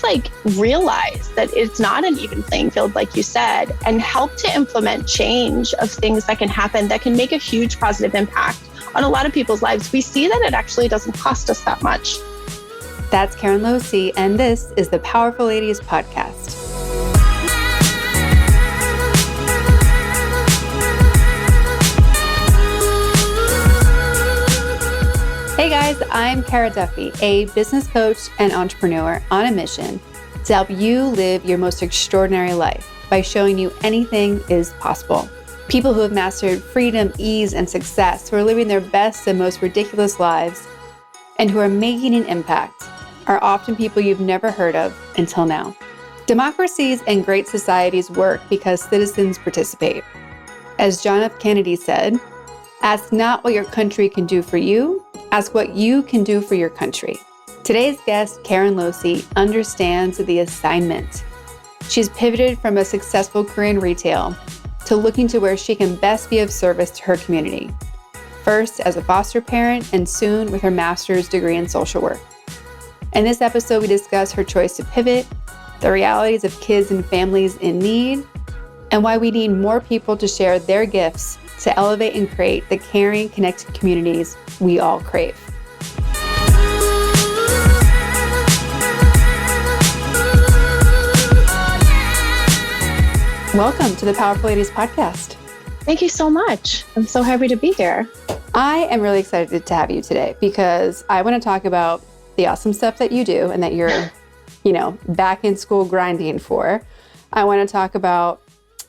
like realize that it's not an even playing field, like you said, and help to implement change of things that can happen that can make a huge positive impact on a lot of people's lives. We see that it actually doesn't cost us that much. That's Karen Losi, and this is the Powerful Ladies Podcast. Hey guys, I'm Kara Duffy, a business coach and entrepreneur on a mission to help you live your most extraordinary life by showing you anything is possible. People who have mastered freedom, ease, and success, who are living their best and most ridiculous lives, and who are making an impact, are often people you've never heard of until now. Democracies and great societies work because citizens participate. As John F. Kennedy said, ask not what your country can do for you, ask what you can do for your country. Today's guest, Karen Losi, understands the assignment. She's pivoted from a successful career in retail to looking to where she can best be of service to her community. First as a foster parent and soon with her master's degree in social work. In this episode, we discuss her choice to pivot, the realities of kids and families in need, and why we need more people to share their gifts to elevate and create the caring, connected communities we all crave. Welcome to the Powerful Ladies Podcast. Thank you so much. I'm so happy to be here. I am really excited to have you today because I want to talk about the awesome stuff that you do and that you're, back in school grinding for. I want to talk about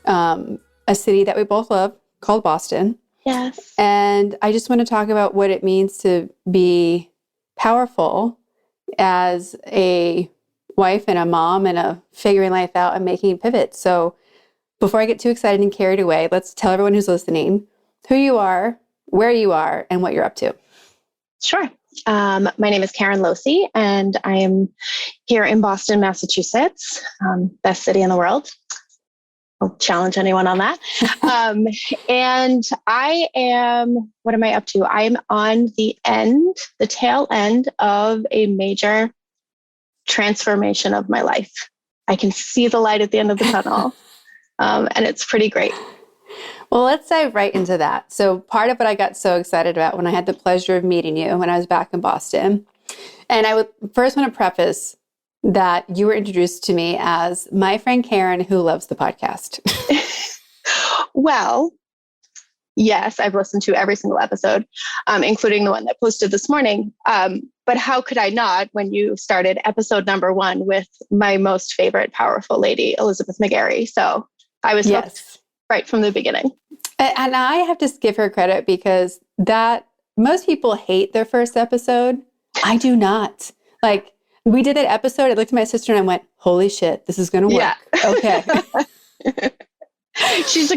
a city that we both love called Boston. Yes. And I just want to talk about what it means to be powerful as a wife and a mom and a figuring life out and making pivots. So before I get too excited and carried away, let's tell everyone who's listening who you are, where you are, and what you're up to. Sure. My name is Karen Losi, and I am here in Boston, Massachusetts, best city in the world. I'll challenge anyone on that. And I am, what am I up to? I'm on the tail end of a major transformation of my life. I can see the light at the end of the tunnel, and it's pretty great. Well, let's dive right into that. So part of what I got so excited about when I had the pleasure of meeting you when I was back in Boston, and I would first want to preface that you were introduced to me as my friend Karen who loves the podcast. Well, yes, I've listened to every single episode, including the one that posted this morning. But how could I not when you started episode number 1 with my most favorite powerful lady, Elizabeth McGarry? So I was hooked right from the beginning. And I have to give her credit because most people hate their first episode. I do not. Like, we did that episode. I looked at my sister and I went, holy shit, this is going to work. Yeah. Okay. She's a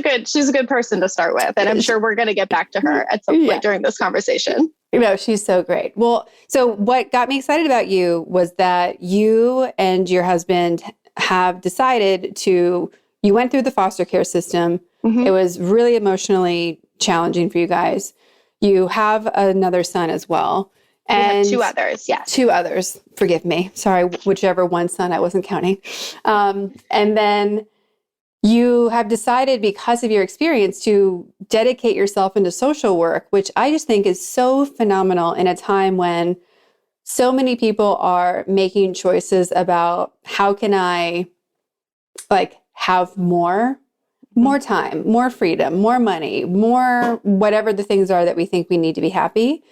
good person to start with. And I'm sure we're going to get back to her at some point during this conversation. She's so great. Well, so what got me excited about you was that you and your husband have decided you went through the foster care system. Mm-hmm. It was really emotionally challenging for you guys. You have another son as well. And 2 others, yes. 2 others, forgive me. Sorry, whichever one son, I wasn't counting. And then you have decided because of your experience to dedicate yourself into social work, which I just think is so phenomenal in a time when so many people are making choices about how can I have more time, more freedom, more money, more whatever the things are that we think we need to be happy.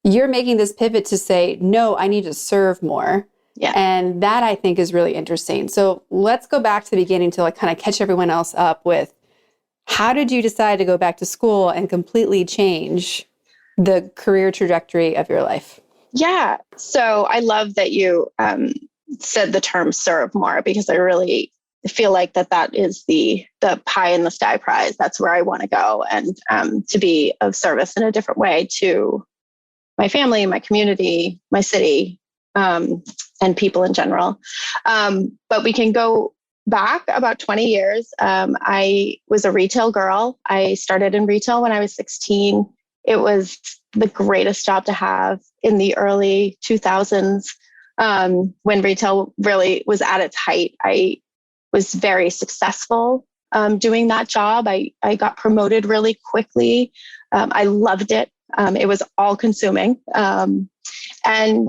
You're making this pivot to say, no, I need to serve more. Yeah. And that I think is really interesting. So let's go back to the beginning to kind of catch everyone else up with how did you decide to go back to school and completely change the career trajectory of your life? Yeah. So I love that you said the term serve more, because I really feel like that is the pie in the sky prize. That's where I want to go, and to be of service in a different way to my family, my community, my city, and people in general. But we can go back about 20 years. I was a retail girl. I started in retail when I was 16. It was the greatest job to have in the early 2000s. when retail really was at its height. I was very successful doing that job. I got promoted really quickly. I loved it. It was all consuming. And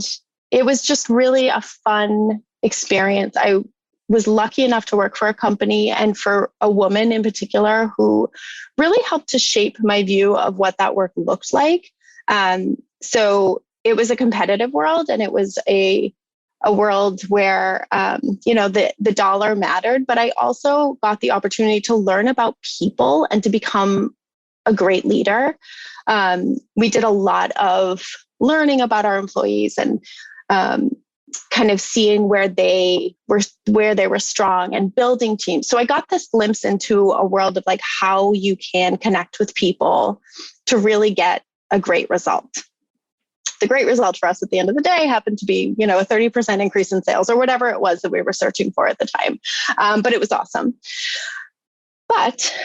it was just really a fun experience. I was lucky enough to work for a company and for a woman in particular who really helped to shape my view of what that work looked like. So it was a competitive world, and it was a world where the dollar mattered, but I also got the opportunity to learn about people and to become a great leader. We did a lot of learning about our employees and kind of seeing where they were strong and building teams. So I got this glimpse into a world of like how you can connect with people to really get a great result. The great result for us at the end of the day happened to be, a 30% increase in sales or whatever it was that we were searching for at the time. But it was awesome. But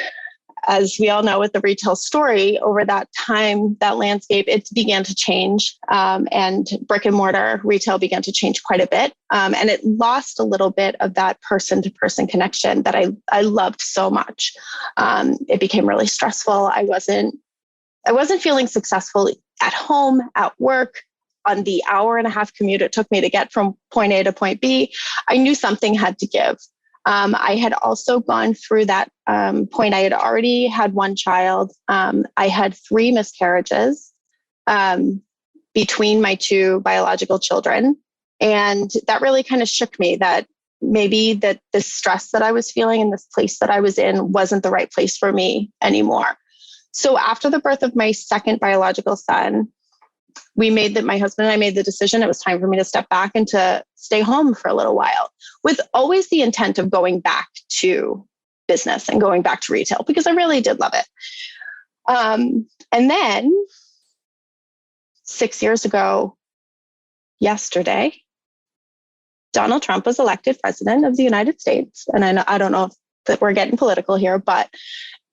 as we all know with the retail story, over that time, that landscape, it began to change, and brick and mortar retail began to change quite a bit. And it lost a little bit of that person-to-person connection that I loved so much. It became really stressful. I wasn't feeling successful at home, at work, on the hour-and-a-half commute it took me to get from point A to point B. I knew something had to give. I had also gone through that point. I had already had one child. I had 3 miscarriages between my 2 biological children. And that really kind of shook me that maybe that the stress that I was feeling in this place that I was in wasn't the right place for me anymore. So after the birth of my 2nd biological son, my husband and I made the decision it was time for me to step back and to stay home for a little while, with always the intent of going back to business and going back to retail because I really did love it. And then 6 years ago, yesterday, Donald Trump was elected president of the United States. And I don't know if that we're getting political here, but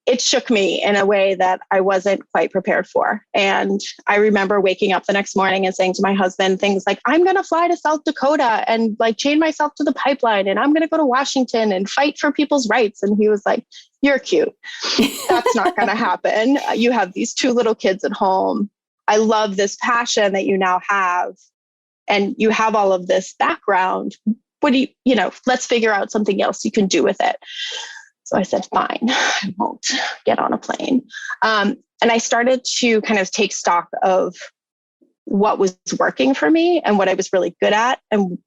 it shook me in a way that I wasn't quite prepared for. And I remember waking up the next morning and saying to my husband things like, I'm going to fly to South Dakota and like chain myself to the pipeline. And I'm going to go to Washington and fight for people's rights. And he was like, you're cute. That's not going to happen. You have these 2 little kids at home. I love this passion that you now have. And you have all of this background. What do let's figure out something else you can do with it. So I said, fine, I won't get on a plane. And I started to kind of take stock of what was working for me and what I was really good at and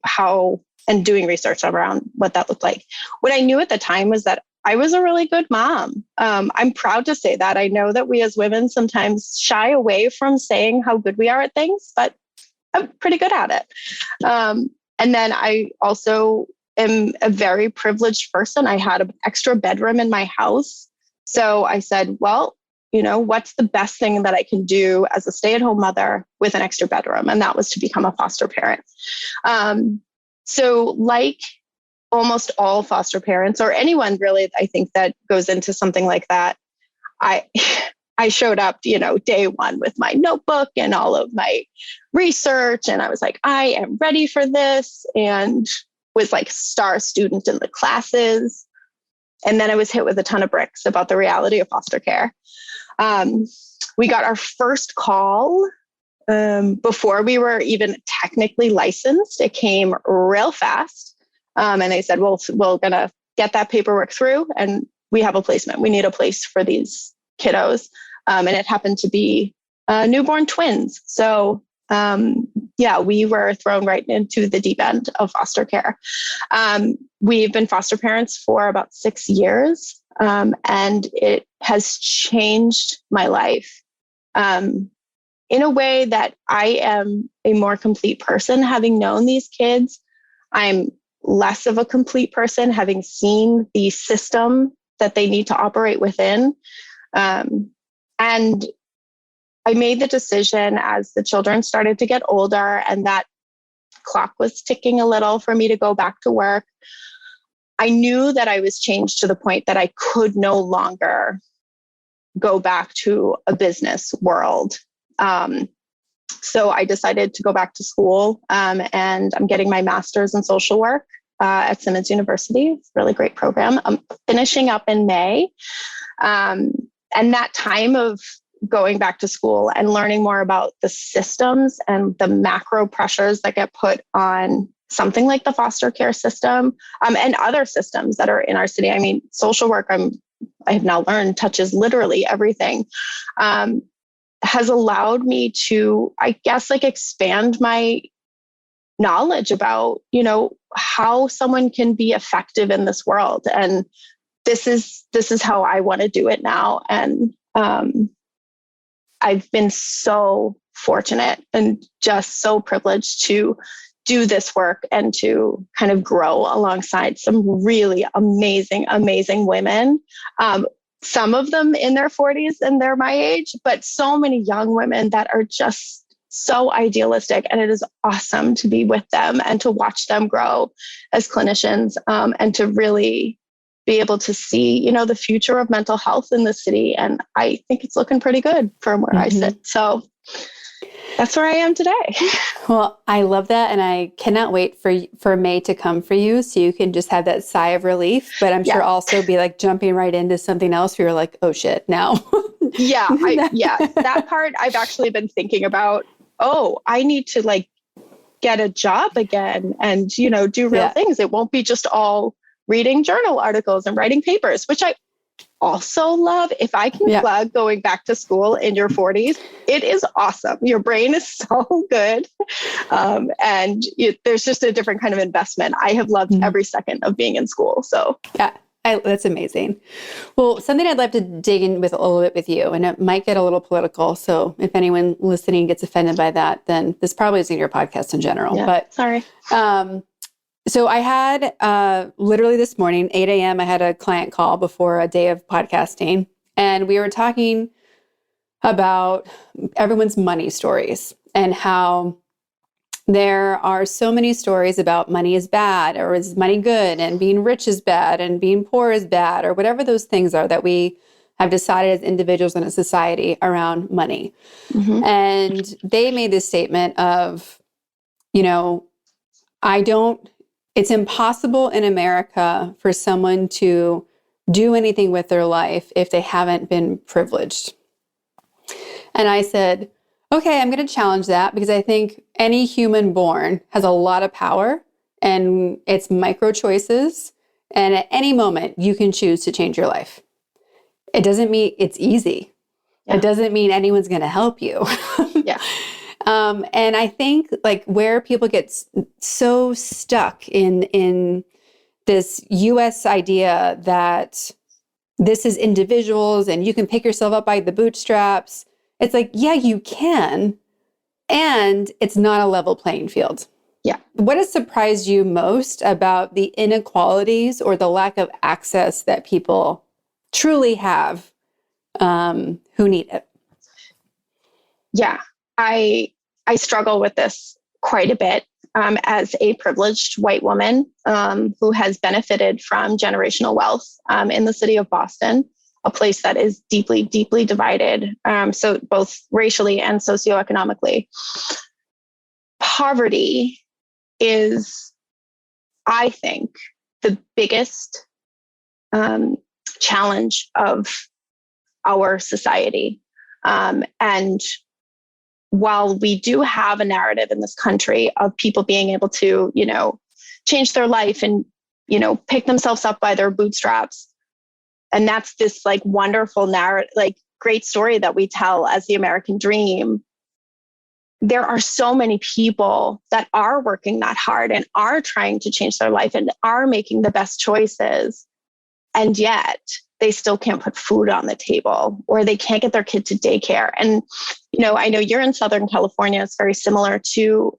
doing research around what that looked like. What I knew at the time was that I was a really good mom. I'm proud to say that. I know that we as women sometimes shy away from saying how good we are at things, but I'm pretty good at it. And then I also am a very privileged person. I had an extra bedroom in my house. So I said, well, what's the best thing that I can do as a stay-at-home mother with an extra bedroom? And that was to become a foster parent. So like almost all foster parents or anyone really, I think that goes into something like that, I showed up, day one with my notebook and all of my research. And I was like, I am ready for this. And was like star student in the classes. And then I was hit with a ton of bricks about the reality of foster care. We got our first call before we were even technically licensed. It came real fast. And they said, well, we're going to get that paperwork through and we have a placement. We need a place for these kiddos. And it happened to be newborn twins. So we were thrown right into the deep end of foster care. We've been foster parents for about 6 years, and it has changed my life in a way that I am a more complete person having known these kids. I'm less of a complete person having seen the system that they need to operate within. And I made the decision as the children started to get older and that clock was ticking a little for me to go back to work. I knew that I was changed to the point that I could no longer go back to a business world. So I decided to go back to school, and I'm getting my master's in social work at Simmons University. It's a really great program. I'm finishing up in May. And that time of going back to school and learning more about the systems and the macro pressures that get put on something like the foster care system, and other systems that are in our city. I mean, social work, I have now learned, touches literally everything, has allowed me to, I guess, like expand my knowledge about, how someone can be effective in this world. And this is how I want to do it now. And I've been so fortunate and just so privileged to do this work and to kind of grow alongside some really amazing, amazing women. Some of them in their 40s and they're my age, but so many young women that are just so idealistic. And it is awesome to be with them and to watch them grow as clinicians, and to really be able to see, the future of mental health in the city. And I think it's looking pretty good from where I sit. So that's where I am today. Well, I love that. And I cannot wait for May to come for you. So you can just have that sigh of relief, but I'm sure also be like jumping right into something else where you're like, oh shit, now. That part I've actually been thinking about. Oh, I need to like get a job again and, do real things. It won't be just all reading journal articles and writing papers, which I also love. If I can plug going back to school in your 40s, it is awesome. Your brain is so good. And there's just a different kind of investment. I have loved every second of being in school. So that's amazing. Well, something I'd love to dig in with a little bit with you, and it might get a little political. So if anyone listening gets offended by that, then this probably isn't your podcast in general. Yeah, but sorry. So I had literally this morning, 8 a.m., I had a client call before a day of podcasting. And we were talking about everyone's money stories and how there are so many stories about money is bad, or is money good, and being rich is bad, and being poor is bad, or whatever those things are that we have decided as individuals and a society around money. Mm-hmm. And they made this statement of, it's impossible in America for someone to do anything with their life if they haven't been privileged. And I said, okay, I'm going to challenge that, because I think any human born has a lot of power, and it's micro choices. And at any moment you can choose to change your life. It doesn't mean it's easy. Yeah. It doesn't mean anyone's going to help you. Yeah. And I think like where people get so stuck in this US idea that this is individuals and you can pick yourself up by the bootstraps. It's like, yeah, you can. And it's not a level playing field. Yeah. What has surprised you most about the inequalities or the lack of access that people truly have who need it? Yeah, I struggle with this quite a bit as a privileged white woman who has benefited from generational wealth in the city of Boston, a place that is deeply, deeply divided, so both racially and socioeconomically. Poverty is, I think, the biggest challenge of our society. And while we do have a narrative in this country of people being able to, change their life and, pick themselves up by their bootstraps, and that's this like wonderful narrative, like great story that we tell as the American dream, there are so many people that are working that hard and are trying to change their life and are making the best choices. And yet they still can't put food on the table, or they can't get their kid to daycare. And, I know you're in Southern California. It's very similar to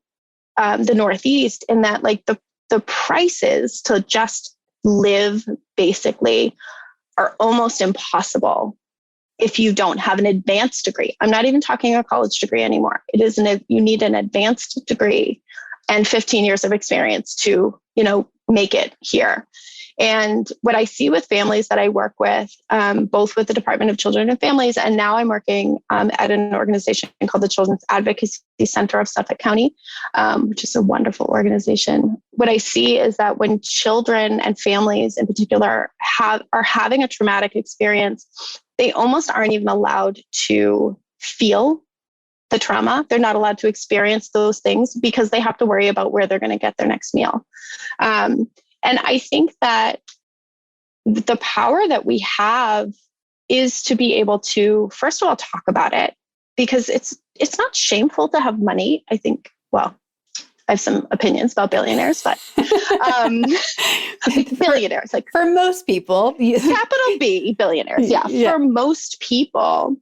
the Northeast in that like the prices to just live basically are almost impossible if you don't have an advanced degree. I'm not even talking a college degree anymore. It is you need an advanced degree and 15 years of experience to, make it here. And what I see with families that I work with, both with the Department of Children and Families, and now I'm working at an organization called the Children's Advocacy Center of Suffolk County, which is a wonderful organization. What I see is that when children and families in particular are having a traumatic experience, they almost aren't even allowed to feel the trauma. They're not allowed to experience those things because they have to worry about where they're going to get their next meal. And I think that the power that we have is to be able to, first of all, talk about it, because it's not shameful to have money. I think, well, I have some opinions about billionaires, but billionaires, like for most people, capital B billionaires. Yeah. For most people,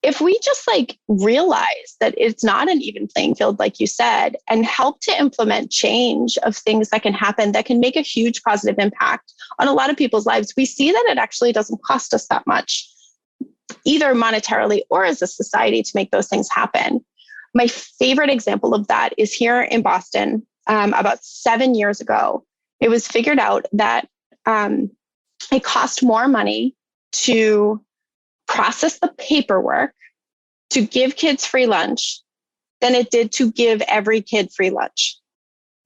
if we just like realize that it's not an even playing field, like you said, and help to implement change of things that can happen, that can make a huge positive impact on a lot of people's lives, we see that it actually doesn't cost us that much, either monetarily or as a society, to make those things happen. My favorite example of that is here in Boston. About 7 years ago, it was figured out that it cost more money to process the paperwork to give kids free lunch than it did to give every kid free lunch.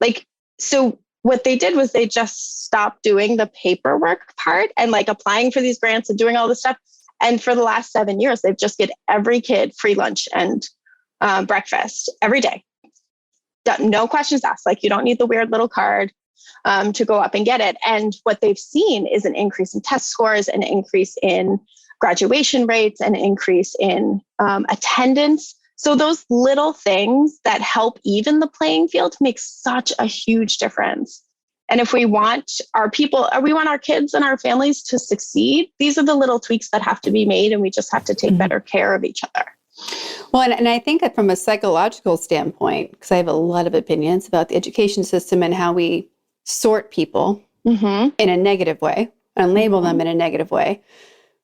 Like, so what they did was they just stopped doing the paperwork part and like applying for these grants and doing all this stuff. And for the last 7 years, they've just given every kid free lunch and breakfast every day. No questions asked. Like, you don't need the weird little card to go up and get it. And what they've seen is an increase in test scores, an increase in graduation rates, an increase in attendance. So those little things that help even the playing field make such a huge difference. And if we want our people, or we want our kids and our families to succeed, these are the little tweaks that have to be made, and we just have to take better care of each other. Well, and I think that from a psychological standpoint, because I have a lot of opinions about the education system and how we sort people in a negative way and label them in a negative way.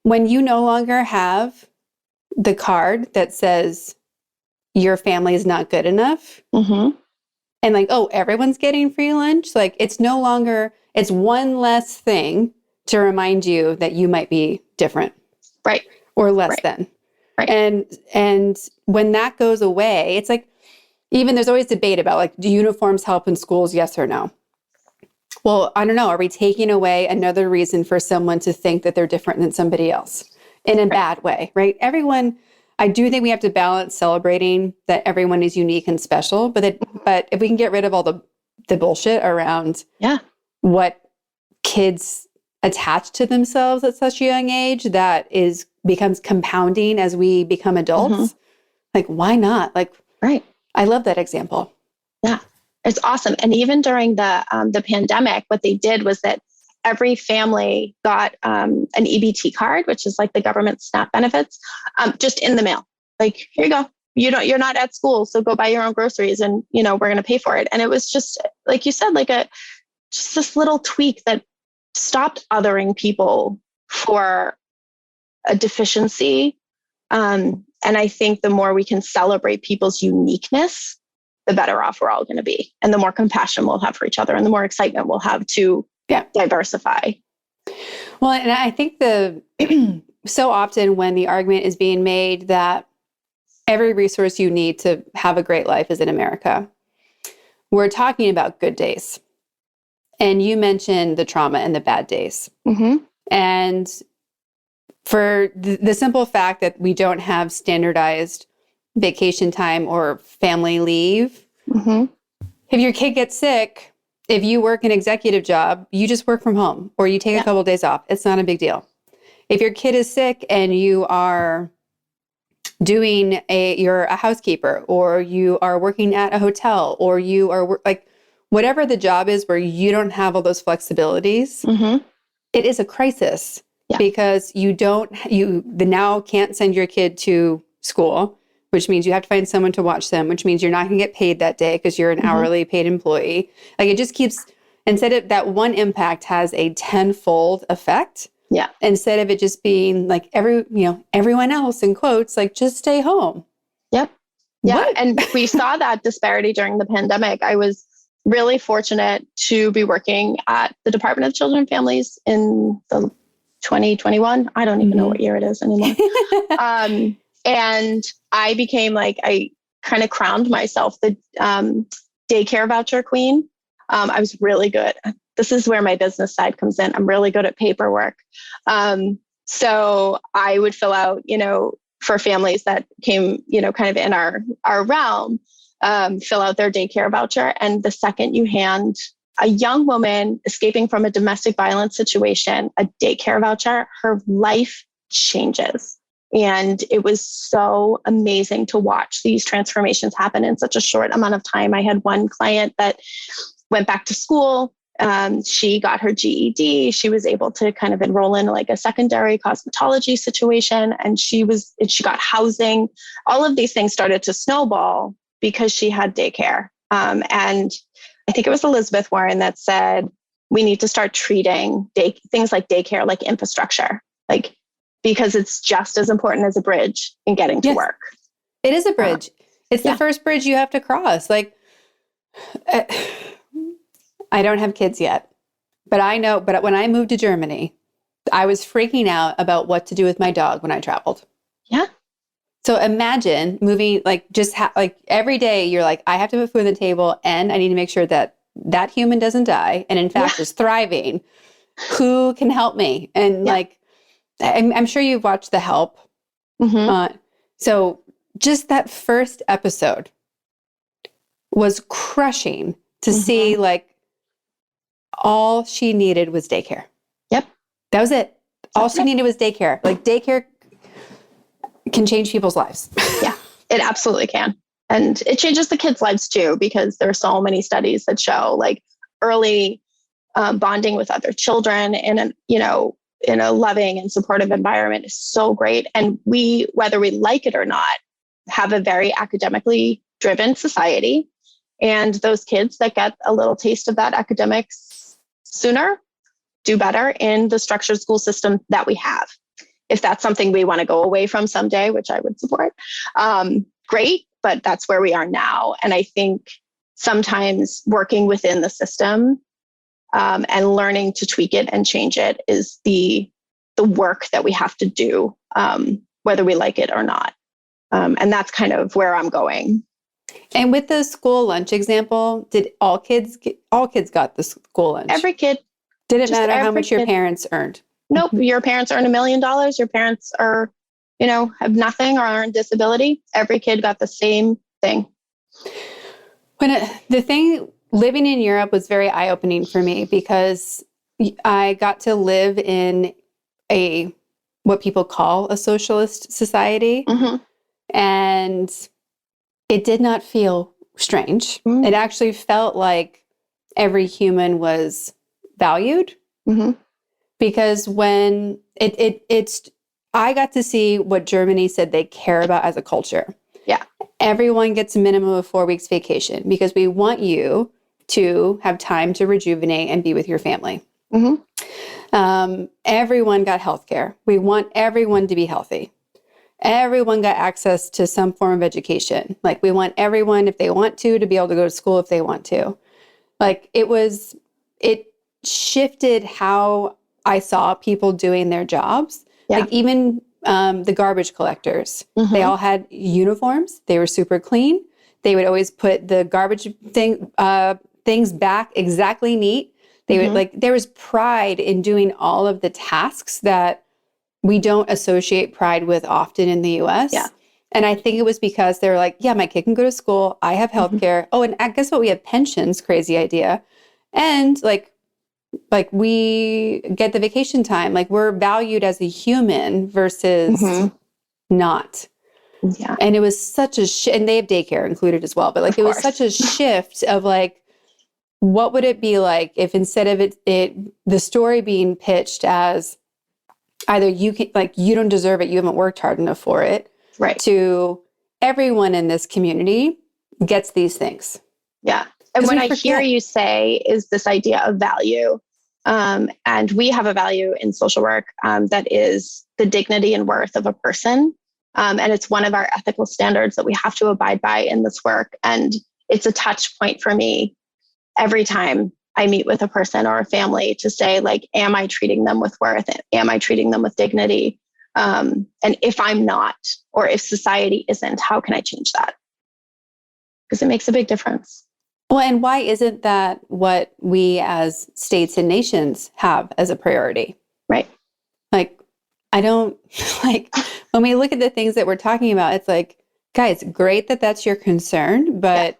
When you no longer have the card that says your family is not good enough and like, oh, everyone's getting free lunch. Like, it's no longer, it's one less thing to remind you that you might be different. Right. Or less than. Right. And when that goes away, it's like, even there's always debate about like, do uniforms help in schools? Yes or no? Well, I don't know. Are we taking away another reason for someone to think that they're different than somebody else in a bad way, right? Everyone, I do think we have to balance celebrating that everyone is unique and special, but if we can get rid of all the bullshit around what kids attach to themselves at such a young age, that becomes compounding as we become adults. Like, why not? Like, I love that example. Yeah. It's awesome. And even during the pandemic, what they did was that every family got an EBT card, which is like the government SNAP benefits, just in the mail. Like, here you go. You're not at school, so go buy your own groceries, and we're going to pay for it. And it was just, like you said, like just this little tweak that stopped othering people for a deficiency. And I think the more we can celebrate people's uniqueness, the better off we're all going to be. And the more compassion we'll have for each other, and the more excitement we'll have to diversify. Well, and I think so often when the argument is being made that every resource you need to have a great life is in America, we're talking about good days. And you mentioned the trauma and the bad days. And for the simple fact that we don't have standardized vacation time or family leave. If your kid gets sick, if you work an executive job, you just work from home or you take a couple of days off. It's not a big deal. If your kid is sick and you are you're a housekeeper, or you are working at a hotel, or you are like whatever the job is where you don't have all those flexibilities, it is a crisis because you now can't send your kid to school, which means you have to find someone to watch them, which means you're not going to get paid that day because you're an hourly paid employee. Like, it just keeps, instead of that one impact has a tenfold effect. Yeah. Instead of it just being like everyone else in quotes, like, just stay home. Yep. Yeah. What? And we saw that disparity during the pandemic. I was really fortunate to be working at the Department of Children and Families in the 2021. I don't even know what year it is anymore. And I became I kind of crowned myself the daycare voucher queen. I was really good. This is where my business side comes in. I'm really good at paperwork. So I would fill out, for families that came, kind of in our realm, fill out their daycare voucher. And the second you hand a young woman escaping from a domestic violence situation a daycare voucher, her life changes. And it was so amazing to watch these transformations happen in such a short amount of time. I had one client that went back to school. She got her GED. She was able to kind of enroll in a secondary cosmetology situation, and she got housing. All of these things started to snowball because she had daycare. And I think it was Elizabeth Warren that said, we need to start treating things like daycare like infrastructure, because it's just as important as a bridge in getting to work. It is a bridge. It's the first bridge you have to cross. I don't have kids yet, but I know, but when I moved to Germany, I was freaking out about what to do with my dog when I traveled. Yeah. So imagine moving, every day you're I have to put food on the table and I need to make sure that that human doesn't die. And in fact, is thriving. Who can help me? And I'm sure you've watched The Help. Mm-hmm. So just that first episode was crushing to see all she needed was daycare. Yep. That was it. All she needed was daycare. Daycare can change people's lives. Yeah, it absolutely can. And it changes the kids' lives too, because there are so many studies that show early bonding with other children in a loving and supportive environment is so great. And we, whether we like it or not, have a very academically driven society. And those kids that get a little taste of that academics sooner do better in the structured school system that we have. If that's something we want to go away from someday, which I would support, great, but that's where we are now. And I think sometimes working within the system and learning to tweak it and change it is the work that we have to do, whether we like it or not. And that's kind of where I'm going. And with the school lunch example, did all kids got the school lunch? Every kid. Didn't matter how much your parents earned. Nope. Your parents earn $1 million. Your parents are, have nothing or are on disability. Every kid got the same thing. The thing living in Europe was very eye-opening for me because I got to live in what people call a socialist society. Mm-hmm. And it did not feel strange. Mm-hmm. It actually felt like every human was valued. Mm-hmm. Because when I got to see what Germany said they care about as a culture. Yeah. Everyone gets a minimum of 4 weeks vacation because we want you to have time to rejuvenate and be with your family. Mm-hmm. Everyone got healthcare. We want everyone to be healthy. Everyone got access to some form of education. We want everyone, if they want to be able to go to school if they want to. It shifted how I saw people doing their jobs. Yeah. Even the garbage collectors, mm-hmm. They all had uniforms. They were super clean. They would always put the garbage things back exactly neat. They mm-hmm. would there was pride in doing all of the tasks that we don't associate pride with often in the US. Yeah. And I think it was because they were yeah, my kid can go to school. I have healthcare. Mm-hmm. Oh, and guess what? We have pensions. Crazy idea. And we get the vacation time. We're valued as a human versus mm-hmm. not. Yeah. And it was such a and they have daycare included as well. But it was such a shift of what would it be like if instead of the story being pitched as either you can, you don't deserve it, you haven't worked hard enough for it, right? To everyone in this community gets these things. Yeah. And what I hear you say is this idea of value. And we have a value in social work that is the dignity and worth of a person. And it's one of our ethical standards that we have to abide by in this work. And it's a touch point for me every time I meet with a person or a family to say, like, am I treating them with worth? Am I treating them with dignity? And if I'm not, or if society isn't, how can I change that? Because it makes a big difference. Well, and why isn't that what we as states and nations have as a priority? Right. Like, I don't like when we look at the things that we're talking about, it's like, guys, great that that's your concern, but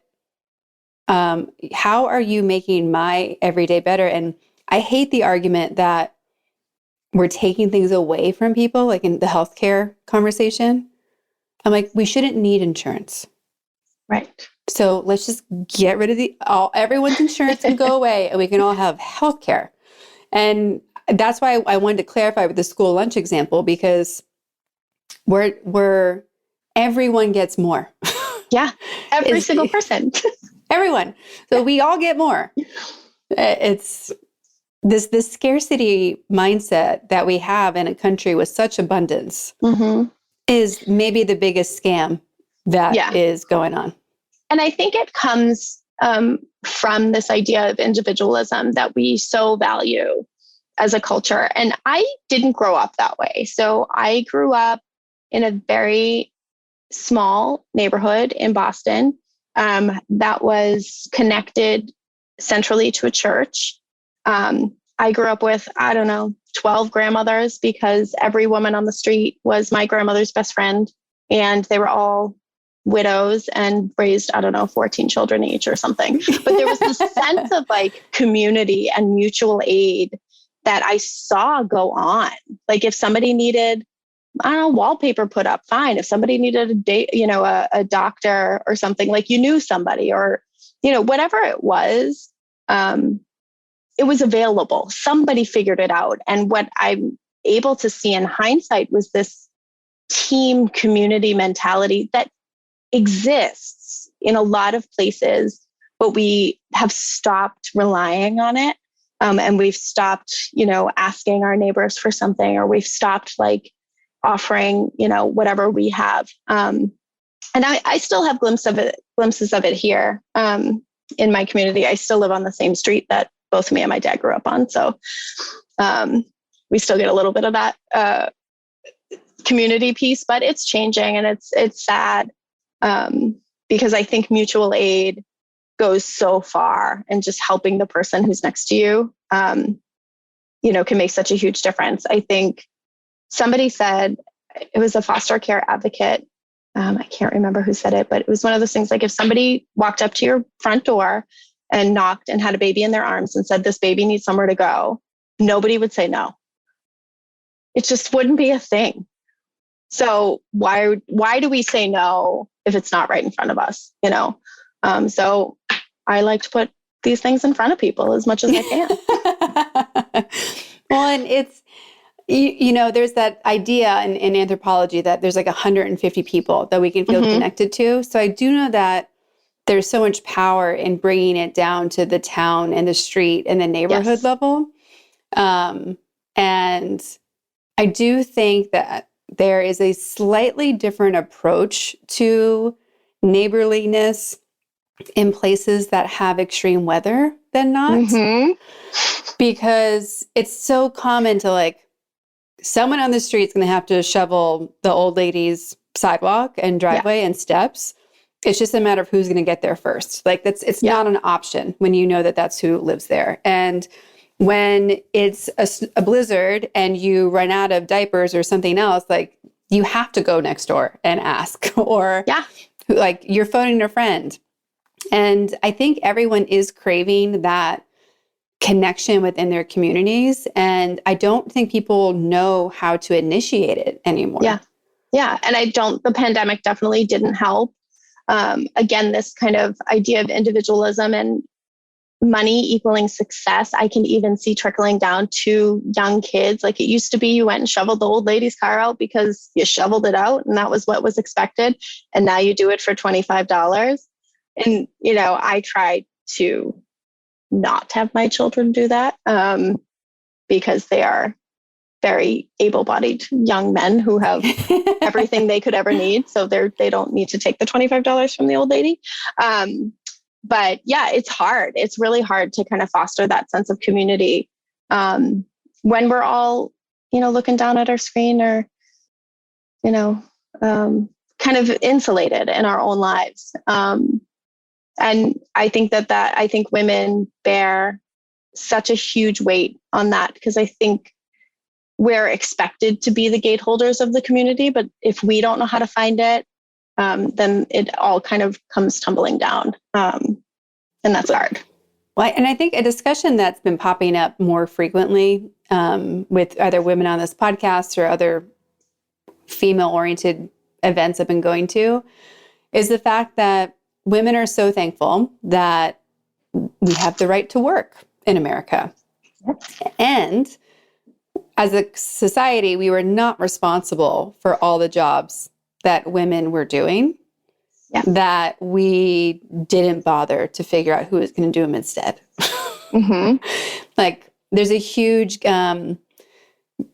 how are you making my everyday better? And I hate the argument that we're taking things away from people, like in the healthcare conversation. I'm like, we shouldn't need insurance. Right. So let's just get rid of everyone's insurance and go away, and we can all have healthcare. And that's why I wanted to clarify with the school lunch example, because we're everyone gets more. Yeah. Every single person. Everyone. So we all get more. It's this scarcity mindset that we have in a country with such abundance is maybe the biggest scam that is going on. And I think it comes from this idea of individualism that we so value as a culture. And I didn't grow up that way. So I grew up in a very small neighborhood in Boston that was connected centrally to a church. I grew up with, 12 grandmothers, because every woman on the street was my grandmother's best friend. And they were all widows and raised, 14 children each or something. But there was this sense of like community and mutual aid that I saw go on. Like if somebody needed, wallpaper put up, fine. If somebody needed a doctor or something, like you knew somebody, or, whatever it was available. Somebody figured it out. And what I'm able to see in hindsight was this team community mentality that exists in a lot of places, but we have stopped relying on it. And we've stopped, asking our neighbors for something, or we've stopped like offering, whatever we have. And I still have glimpses of it here in my community. I still live on the same street that both me and my dad grew up on. So we still get a little bit of that community piece, but it's changing, and it's sad because I think mutual aid goes so far, and just helping the person who's next to you, can make such a huge difference. I think somebody said, it was a foster care advocate. I can't remember who said it, but it was one of those things like if somebody walked up to your front door and knocked and had a baby in their arms and said, this baby needs somewhere to go, nobody would say no. It just wouldn't be a thing. So why do we say no if it's not right in front of us? So I like to put these things in front of people as much as I can. Well, and it's, there's that idea in anthropology that there's like 150 people that we can feel connected to. So I do know that there's so much power in bringing it down to the town and the street and the neighborhood level. And I do think that there is a slightly different approach to neighborliness in places that have extreme weather than not. Because it's so common to like, someone on the street is going to have to shovel the old lady's sidewalk and driveway and steps. It's just a matter of who's going to get there first. Like it's not an option when you know that that's who lives there. And when it's a blizzard and you run out of diapers or something else, like you have to go next door and ask, or like you're phoning a friend. And I think everyone is craving that connection within their communities. And I don't think people know how to initiate it anymore. Yeah. And the pandemic definitely didn't help. Again, this kind of idea of individualism and money equaling success, I can even see trickling down to young kids. Like it used to be, you went and shoveled the old lady's car out because you shoveled it out and that was what was expected. And now you do it for $25. And, I tried to not have my children do that because they are very able-bodied young men who have everything they could ever need. So they don't need to take the $25 from the old lady. but yeah, it's hard. It's really hard to kind of foster that sense of community when we're all, looking down at our screen or, kind of insulated in our own lives. And I think I think women bear such a huge weight on that, because I think we're expected to be the gateholders of the community, but if we don't know how to find it, then it all kind of comes tumbling down. And that's hard. Well, and I think a discussion that's been popping up more frequently with either women on this podcast or other female-oriented events I've been going to is the fact that women are so thankful that we have the right to work in America. And as a society, we were not responsible for all the jobs that women were doing, that we didn't bother to figure out who was going to do them instead. Like, there's a huge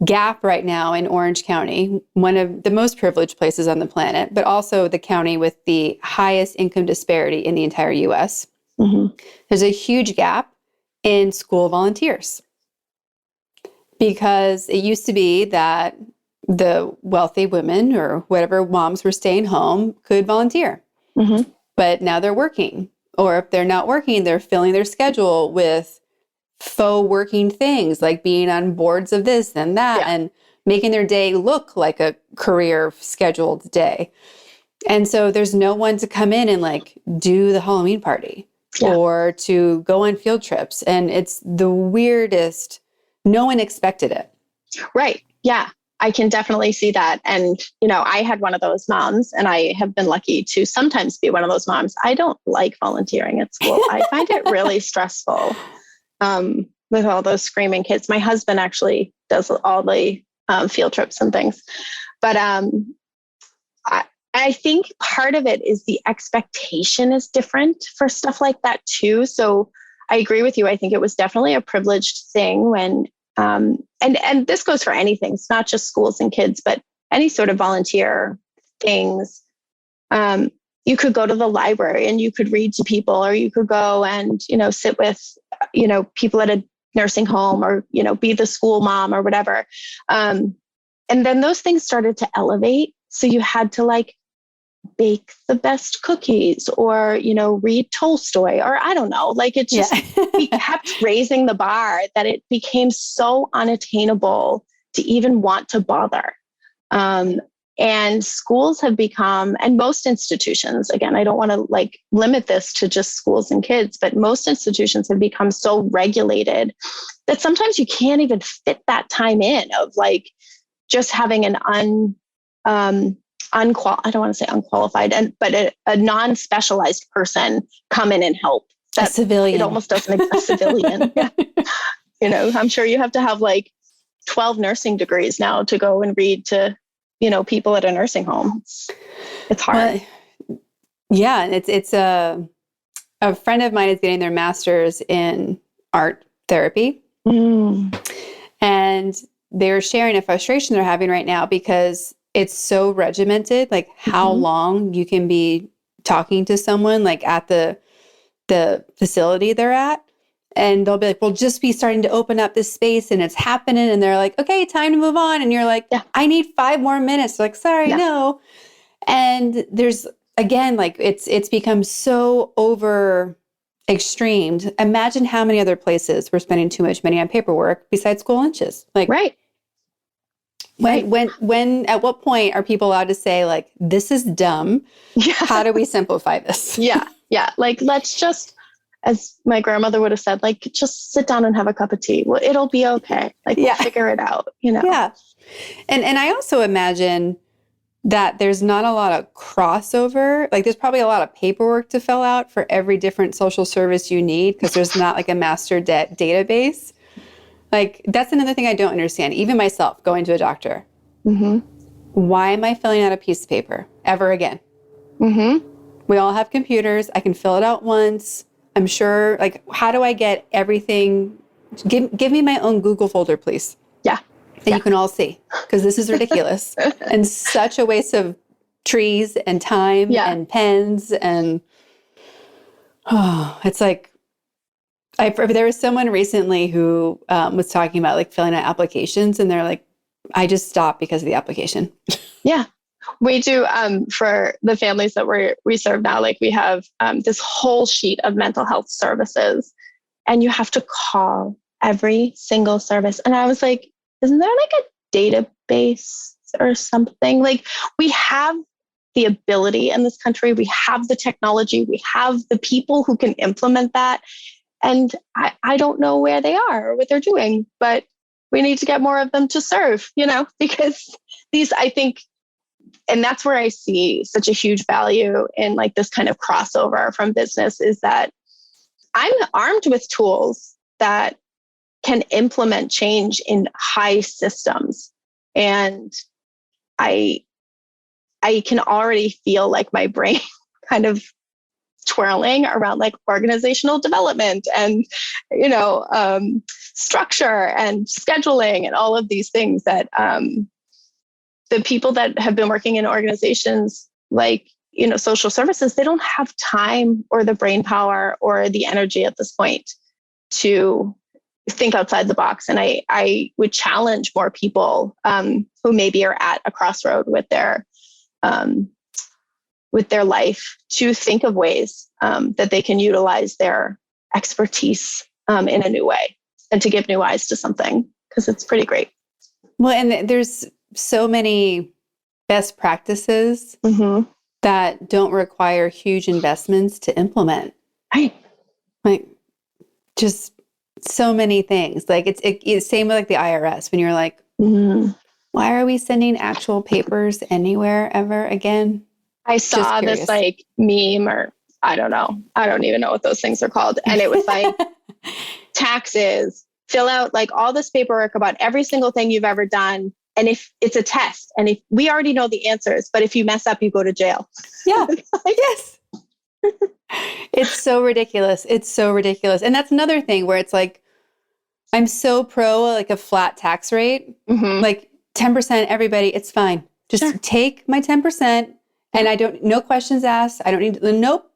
gap right now in Orange County, one of the most privileged places on the planet, but also the county with the highest income disparity in the entire U.S. There's a huge gap in school volunteers, because it used to be that the wealthy women or whatever moms were staying home could volunteer. But now they're working, or if they're not working, they're filling their schedule with faux working things like being on boards of this and that and making their day look like a career scheduled day. And so there's no one to come in and like do the Halloween party or to go on field trips. And it's the weirdest. No one expected it. Right. Yeah. I can definitely see that. And, I had one of those moms, and I have been lucky to sometimes be one of those moms. I don't like volunteering at school. I find it really stressful with all those screaming kids. My husband actually does all the field trips and things. But I think part of it is the expectation is different for stuff like that too. So I agree with you. I think it was definitely a privileged thing when and this goes for anything. It's not just schools and kids, but any sort of volunteer things. You could go to the library and you could read to people, or you could go and, sit with, people at a nursing home, or, be the school mom or whatever. And then those things started to elevate. So you had to like bake the best cookies, or, read Tolstoy, or I don't know, like it just, we kept raising the bar that it became so unattainable to even want to bother. And schools have become, and most institutions, again, I don't want to like limit this to just schools and kids, but most institutions have become so regulated that sometimes you can't even fit that time in of like just having an I don't want to say unqualified, but a non-specialized person come in and help. A civilian. It almost doesn't exist. A civilian. I'm sure you have to have like 12 nursing degrees now to go and read to, people at a nursing home. It's hard. Yeah. It's a friend of mine is getting their master's in art therapy. And they're sharing a frustration they're having right now because it's so regimented, like how long you can be talking to someone like at the facility they're at. And they'll be like, we'll just be starting to open up this space and it's happening. And they're like, okay, time to move on. And you're like, I need 5 more minutes. They're like, sorry, no. And there's, again, like it's become so over extremed. Imagine how many other places we're spending too much money on paperwork besides school lunches. Like, When at what point are people allowed to say like, this is dumb? How do we simplify this? Like, let's just, as my grandmother would have said, like, just sit down and have a cup of tea. Well, it'll be okay. Like, we'll figure it out, Yeah. And I also imagine that there's not a lot of crossover. Like, there's probably a lot of paperwork to fill out for every different social service you need, because there's not like a master database. Like, that's another thing I don't understand. Even myself, going to a doctor. Why am I filling out a piece of paper ever again? We all have computers. I can fill it out once. I'm sure, like, how do I get everything? Give me my own Google folder, please. That you can all see, because this is ridiculous. And such a waste of trees and time and pens and... Oh, it's like, there was someone recently who was talking about like filling out applications, and they're like, I just stopped because of the application. Yeah. We do for the families that we serve now, like we have this whole sheet of mental health services, and you have to call every single service. And I was like, isn't there like a database or something? Like, we have the ability in this country, we have the technology, we have the people who can implement that. And I don't know where they are or what they're doing, but we need to get more of them to serve, because I think, and that's where I see such a huge value in like this kind of crossover from business, is that I'm armed with tools that can implement change in high systems. And I can already feel like my brain kind of twirling around like organizational development and, structure and scheduling and all of these things that the people that have been working in organizations like, social services, they don't have time or the brain power or the energy at this point to think outside the box. And I would challenge more people who maybe are at a crossroad with their life to think of ways that they can utilize their expertise in a new way and to give new eyes to something, because it's pretty great. Well, and there's so many best practices that don't require huge investments to implement. Right. Like, just so many things. Like it's same with like the IRS, when you're like, why are we sending actual papers anywhere ever again? I saw this like meme, or I don't know. I don't even know what those things are called. And it was like taxes, fill out like all this paperwork about every single thing you've ever done. And if it's a test, and if we already know the answers, but if you mess up, you go to jail. Yeah. Yes. It's so ridiculous. It's so ridiculous. And that's another thing where it's like, I'm so pro like a flat tax rate, like 10%, everybody, it's fine. Just take my 10%. And no questions asked. I don't need to, nope.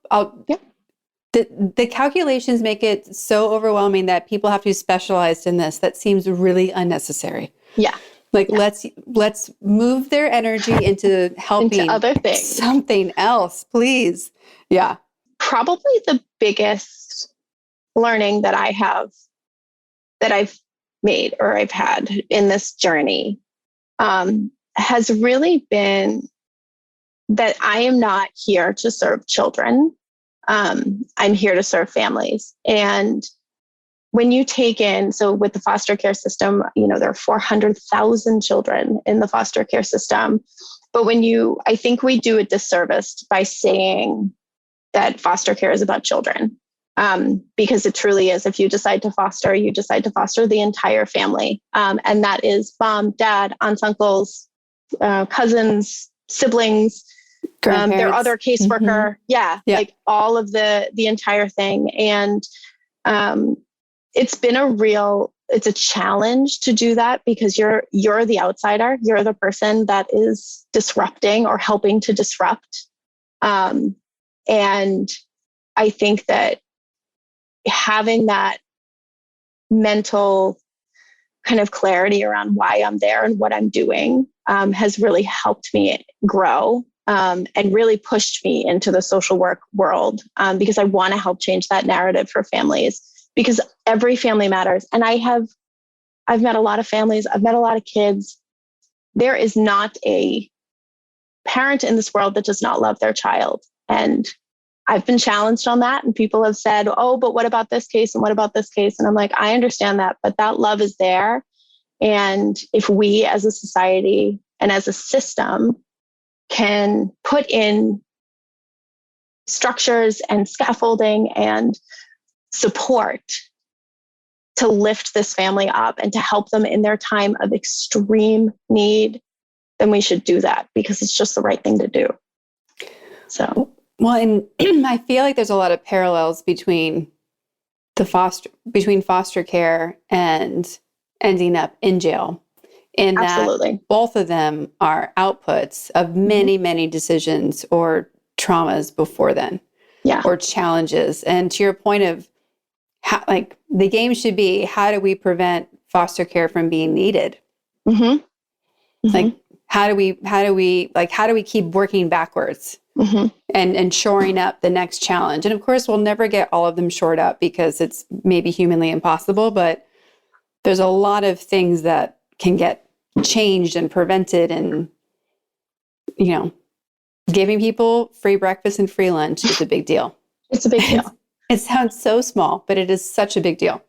The calculations make it so overwhelming that people have to be specialized in this. That seems really unnecessary. Yeah. Like, let's move their energy into helping into other things. Something else, please. Yeah. Probably the biggest learning that I've made or I've had in this journey has really been that I am not here to serve children. I'm here to serve families. And when you take in, so with the foster care system, there are 400,000 children in the foster care system. But I think we do a disservice by saying that foster care is about children, because it truly is. If you decide to foster, you decide to foster the entire family. And that is mom, dad, aunts, uncles, cousins, siblings, their other caseworker. Like all of the entire thing. And it's been it's a challenge to do that, because you're the outsider. You're the person that is disrupting or helping to disrupt. And I think that having that mental kind of clarity around why I'm there and what I'm doing has really helped me grow and really pushed me into the social work world, because I want to help change that narrative for families, because every family matters. And I've met a lot of families. I've met a lot of kids. There is not a parent in this world that does not love their child. And I've been challenged on that. And people have said, oh, but what about this case? And what about this case? And I'm like, I understand that, but that love is there. And if we as a society and as a system can put in structures and scaffolding and support to lift this family up and to help them in their time of extreme need, then we should do that, because it's just the right thing to do. So, well, and I feel like there's a lot of parallels between foster care and ending up in jail. In absolutely. That both of them are outputs of many, many decisions or traumas before then. Yeah. or challenges. And to your point of how, like, the game should be, how do we prevent foster care from being needed? Mm-hmm. Mm-hmm. Like, how do we keep working backwards Mm-hmm. and shoring up the next challenge? And of course, we'll never get all of them shored up because it's maybe humanly impossible, but there's a lot of things that can get changed and prevented. And, giving people free breakfast and free lunch is a big deal. It's a big deal. It sounds so small, but it is such a big deal.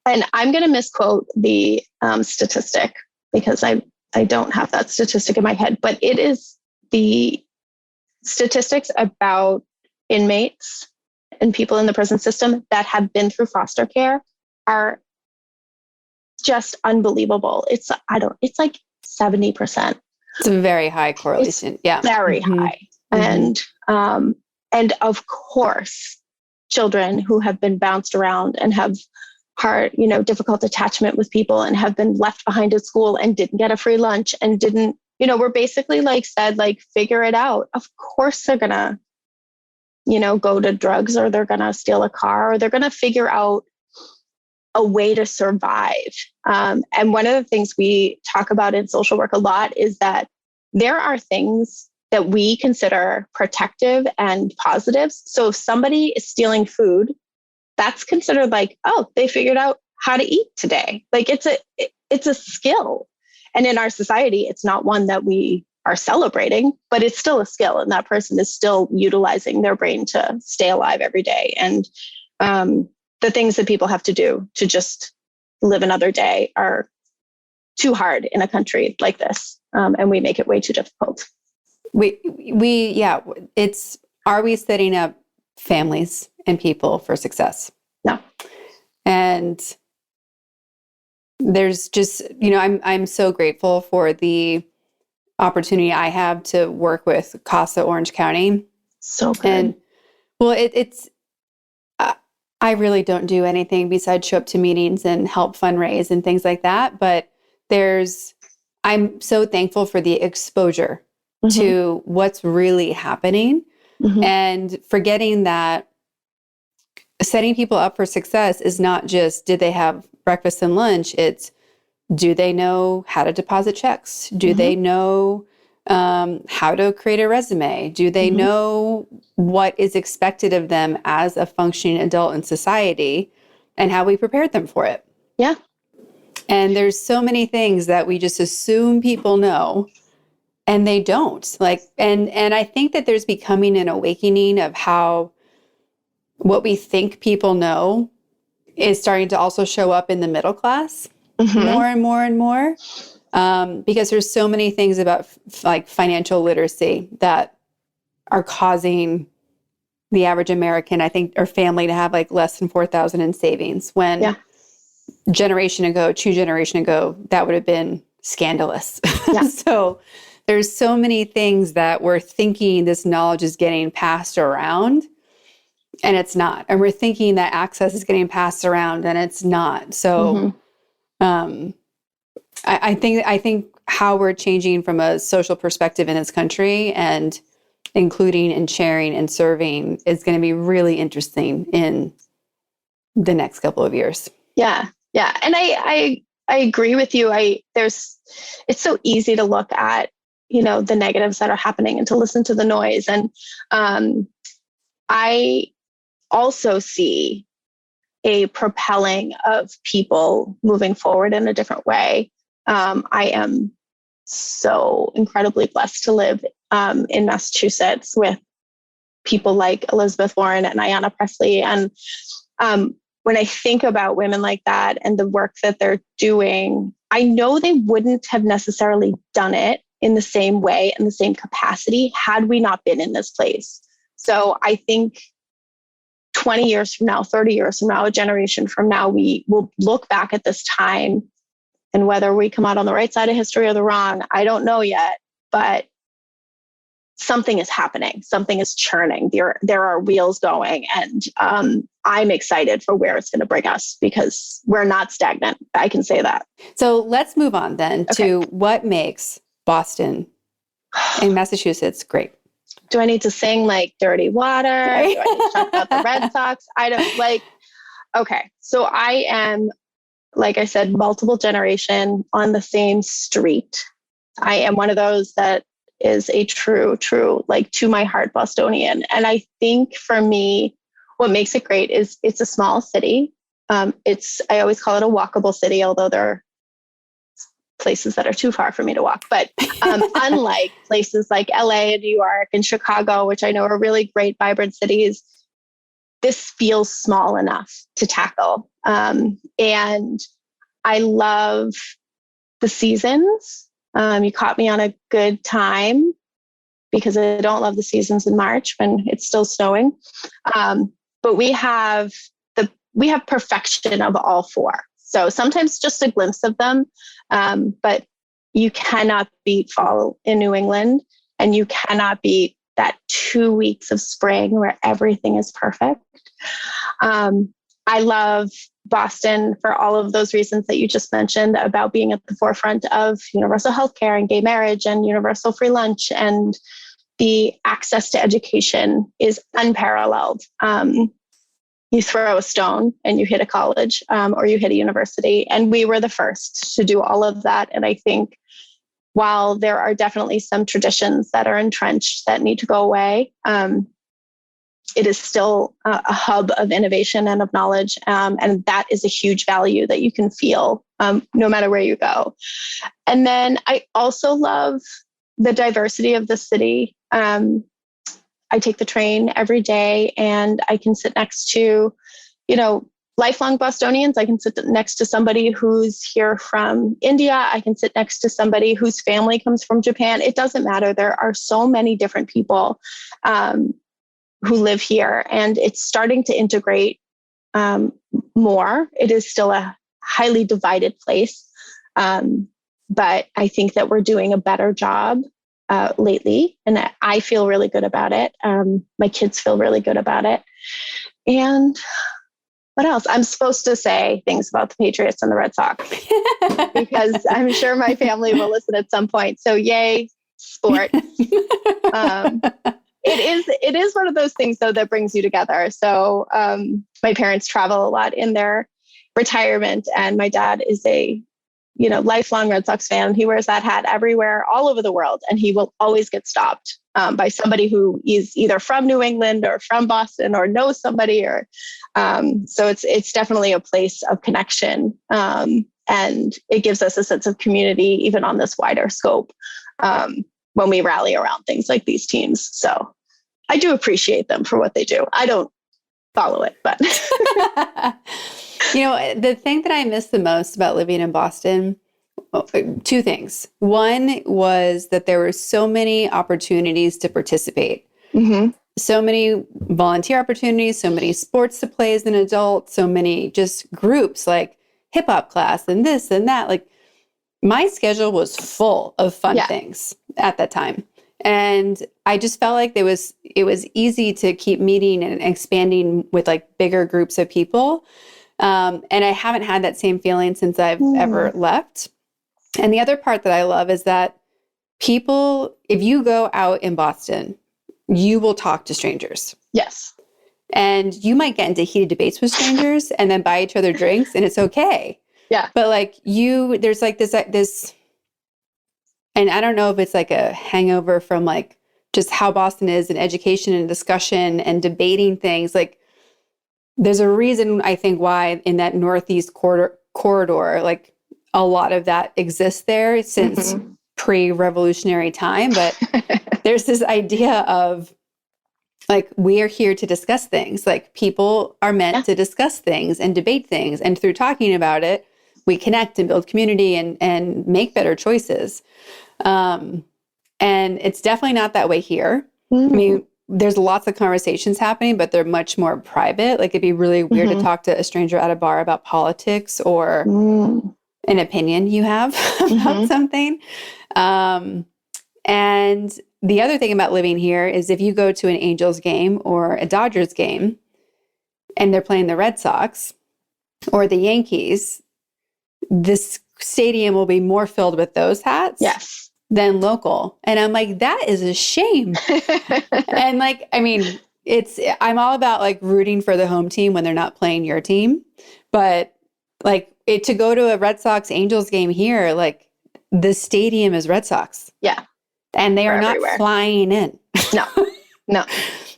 And I'm going to misquote the statistic because I don't have that statistic in my head, but it is the statistics about inmates and people in the prison system that have been through foster care are just unbelievable. It's like 70%. It's a very high correlation. Yeah. Very high. And of course, children who have been bounced around and have hard, difficult attachment with people and have been left behind at school and didn't get a free lunch and didn't, we're basically said, figure it out. Of course they're going to, go to drugs, or they're going to steal a car, or they're going to figure out a way to survive. And one of the things we talk about in social work a lot is that there are things that we consider protective and positives. So if somebody is stealing food, that's considered they figured out how to eat today. It's a skill. And in our society, it's not one that we are celebrating, but it's still a skill. And that person is still utilizing their brain to stay alive every day. And the things that people have to do to just live another day are too hard in a country like this. And we make it way too difficult. Are we setting up families and people for success? No. And there's just, I'm so grateful for the opportunity I have to work with CASA Orange County. So good. And it's I really don't do anything besides show up to meetings and help fundraise and things like that. But I'm so thankful for the exposure to what's really happening, and forgetting that setting people up for success is not just, did they have breakfast and lunch? It's, do they know how to deposit checks? Do they know how to create a resume? Do they know what is expected of them as a functioning adult in society, and how we prepared them for it? Yeah. And there's so many things that we just assume people know, and they don't. And I think that there's becoming an awakening of how what we think people know is starting to also show up in the middle class more and more and more. Because there's so many things about financial literacy that are causing the average American, I think, or family to have less than $4,000 in savings, when two generation ago, that would have been scandalous. Yeah. So there's so many things that we're thinking this knowledge is getting passed around, and it's not. And we're thinking that access is getting passed around, and it's not. So I think how we're changing from a social perspective in this country, and including and sharing and serving, is going to be really interesting in the next couple of years. Yeah. Yeah. And I agree with you. It's so easy to look at, the negatives that are happening and to listen to the noise. And I also see a propelling of people moving forward in a different way. I am so incredibly blessed to live in Massachusetts with people like Elizabeth Warren and Ayanna Pressley. And when I think about women like that and the work that they're doing, I know they wouldn't have necessarily done it in the same way and the same capacity had we not been in this place. So I think 20 years from now, 30 years from now, a generation from now, we will look back at this time, and whether we come out on the right side of history or the wrong, I don't know yet, but something is happening. Something is churning. There are wheels going, and I'm excited for where it's going to bring us, because we're not stagnant. I can say that. So let's move on then to what makes Boston and Massachusetts great. do I need to sing like Dirty Water? Right? Do I need to talk about the Red Sox? I don't like, okay. So I am, like I said, multiple generation on the same street. I am one of those that is a true, like to my heart Bostonian. And I think for me, what makes it great is it's a small city. I always call it a walkable city, although there are places that are too far for me to walk. But unlike places like LA and New York and Chicago, which I know are really great, vibrant cities, this feels small enough to tackle. And I love the seasons. You caught me on a good time because I don't love the seasons in March when it's still snowing. But we have perfection of all four. So sometimes just a glimpse of them. But you cannot beat fall in New England, and you cannot beat that 2 weeks of spring where everything is perfect. I love Boston for all of those reasons that you just mentioned about being at the forefront of universal healthcare and gay marriage and universal free lunch, and the access to education is unparalleled. You throw a stone and you hit a college, or you hit a university. And we were the first to do all of that. And I think while there are definitely some traditions that are entrenched that need to go away, it is still a hub of innovation and of knowledge. And that is a huge value that you can feel no matter where you go. And then I also love the diversity of the city. I take the train every day and I can sit next to, lifelong Bostonians. I can sit next to somebody who's here from India. I can sit next to somebody whose family comes from Japan. It doesn't matter. There are so many different people who live here, and it's starting to integrate more. It is still a highly divided place. But I think that we're doing a better job lately, and I feel really good about it. My kids feel really good about it. And what else? I'm supposed to say things about the Patriots and the Red Sox because I'm sure my family will listen at some point. So yay, sport. It is one of those things though that brings you together. So my parents travel a lot in their retirement, and my dad is a lifelong Red Sox fan. He wears that hat everywhere, all over the world, and he will always get stopped by somebody who is either from New England or from Boston or knows somebody. Or so it's definitely a place of connection, and it gives us a sense of community, even on this wider scope, when we rally around things like these teams. So I do appreciate them for what they do. I don't follow it, but. The thing that I miss the most about living in Boston, two things. One was that there were so many opportunities to participate. Mm-hmm. So many volunteer opportunities, so many sports to play as an adult, so many just groups like hip hop class and this and that. Like my schedule was full of fun things at that time. And I just felt like it was easy to keep meeting and expanding with like bigger groups of people. And I haven't had that same feeling since I've ever left. And the other part that I love is that people, if you go out in Boston, you will talk to strangers. Yes. And you might get into heated debates with strangers and then buy each other drinks, and it's okay. Yeah. But like there's like this, and I don't know if it's like a hangover from like just how Boston is in education and discussion and debating things. Like there's a reason, I think, why in that Northeast corridor, like a lot of that exists there since pre-revolutionary time. But there's this idea of like, we are here to discuss things. Like people are meant to discuss things and debate things. And through talking about it, we connect and build community and make better choices. And it's definitely not that way here. I mean, there's lots of conversations happening, but they're much more private. Like it'd be really weird to talk to a stranger at a bar about politics or an opinion you have about something. And the other thing about living here is if you go to an Angels game or a Dodgers game and they're playing the Red Sox or the Yankees, this stadium will be more filled with those hats than local. And I'm like, that is a shame. And like, I mean, I'm all about like rooting for the home team when they're not playing your team. But like to go to a Red Sox Angels game here, like the stadium is Red Sox. Yeah. And they are not everywhere. flying in. No.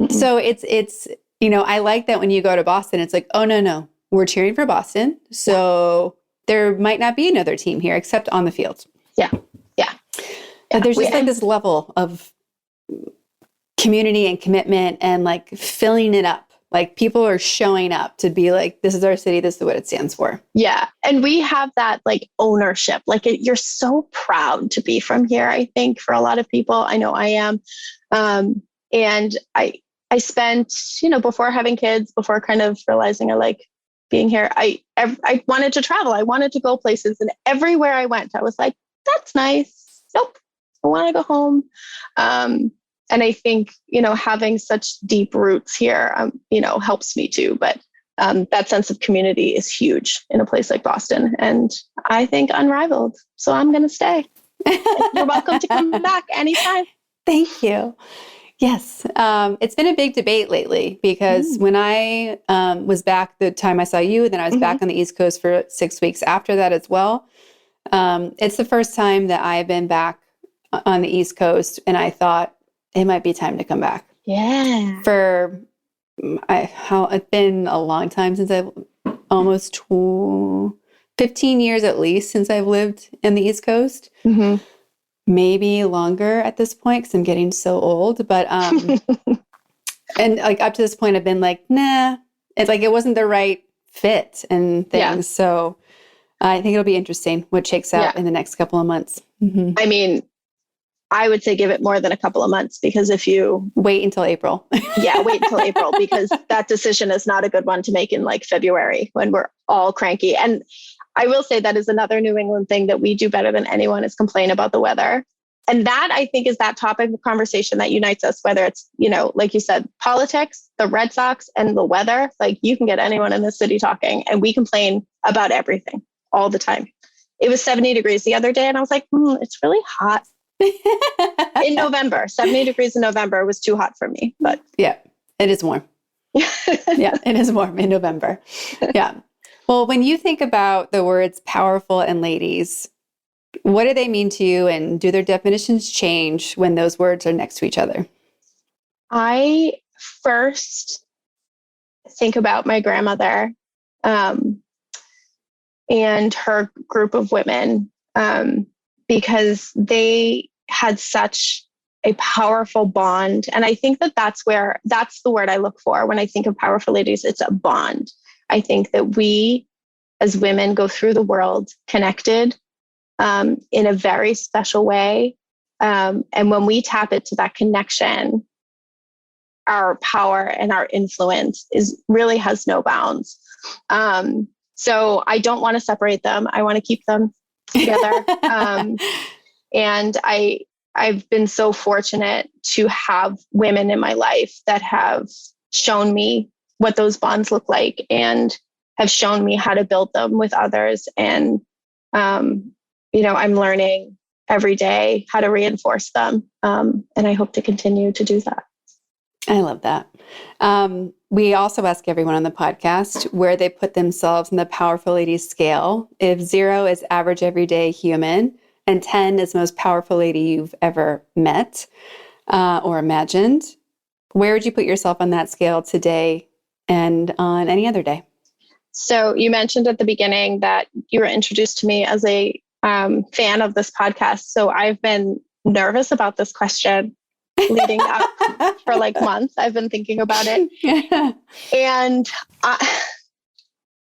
So it's, I like that when you go to Boston, it's like, oh, no, we're cheering for Boston. So there might not be another team here except on the field. Yeah. But there's just like this level of community and commitment and like filling it up. Like people are showing up to be like, this is our city. This is what it stands for. Yeah. And we have that like ownership. Like you're so proud to be from here. I think for a lot of people, I know I am. And I spent, before having kids, before kind of realizing I like being here, I wanted to travel. I wanted to go places, and everywhere I went, I was like, that's nice. Nope. I want to go home. And I think, having such deep roots here, helps me too. But that sense of community is huge in a place like Boston, and I think unrivaled. So I'm going to stay. You're welcome to come back anytime. Thank you. Yes. It's been a big debate lately because when I was back the time I saw you, then I was back on the East Coast for 6 weeks after that as well. It's the first time that I've been back on the East Coast, and I thought it might be time to come back. Yeah. It's been a long time since I've almost 15 years at least since I've lived in the East Coast. Mm-hmm. Maybe longer at this point because I'm getting so old. But and like up to this point, I've been like, nah. It's like it wasn't the right fit and things. Yeah. So I think it'll be interesting what shakes out in the next couple of months. Mm-hmm. I mean, I would say give it more than a couple of months, because if you wait until April, wait until April, because that decision is not a good one to make in like February when we're all cranky. And I will say that is another New England thing that we do better than anyone is complain about the weather. And that I think is that topic of conversation that unites us, whether it's, like you said, politics, the Red Sox, and the weather. Like you can get anyone in the city talking, and we complain about everything all the time. It was 70 degrees the other day, and I was like, it's really hot. In November, 70 degrees in November was too hot for me. But yeah, it is warm. Yeah, it is warm in November. Yeah. Well, when you think about the words powerful and ladies, what do they mean to you, and do their definitions change when those words are next to each other? I first think about my grandmother and her group of women, because they had such a powerful bond. And I think that that's the word I look for when I think of powerful ladies. It's a bond. I think that we as women go through the world connected in a very special way. And when we tap into that connection, our power and our influence really has no bounds. So I don't want to separate them. I want to keep them together. And I've been so fortunate to have women in my life that have shown me what those bonds look like and have shown me how to build them with others. And, I'm learning every day how to reinforce them. And I hope to continue to do that. I love that. We also ask everyone on the podcast where they put themselves in the powerful ladies scale. If 0 is average everyday human and 10 is most powerful lady you've ever met or imagined, where would you put yourself on that scale today and on any other day? So you mentioned at the beginning that you were introduced to me as a fan of this podcast. So I've been nervous about this question leading up for like months. I've been thinking about it. Yeah. And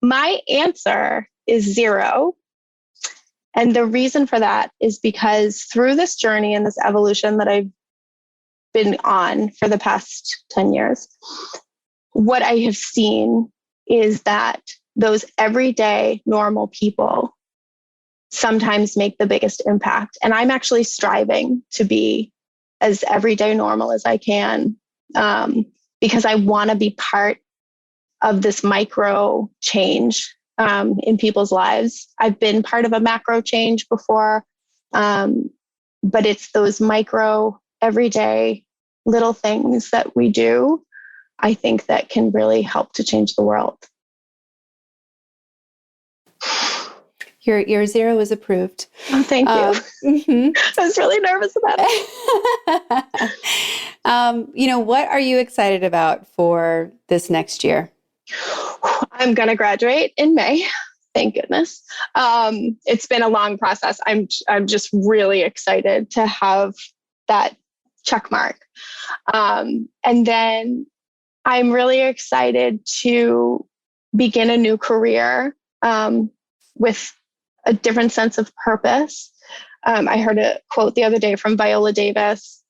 my answer is 0. And the reason for that is because through this journey and this evolution that I've been on for the past 10 years, what I have seen is that those everyday normal people sometimes make the biggest impact. And I'm actually striving to be as everyday normal as I can, because I want to be part of this micro change in people's lives. I've been part of a macro change before, but it's those micro, everyday little things that we do, I think that can really help to change the world. Your 0 is approved. Oh, thank you. I was really nervous about it. What are you excited about for this next year? I'm going to graduate in May. Thank goodness. It's been a long process. I'm just really excited to have that check mark. And then I'm really excited to begin a new career with a different sense of purpose. I heard a quote the other day from Viola Davis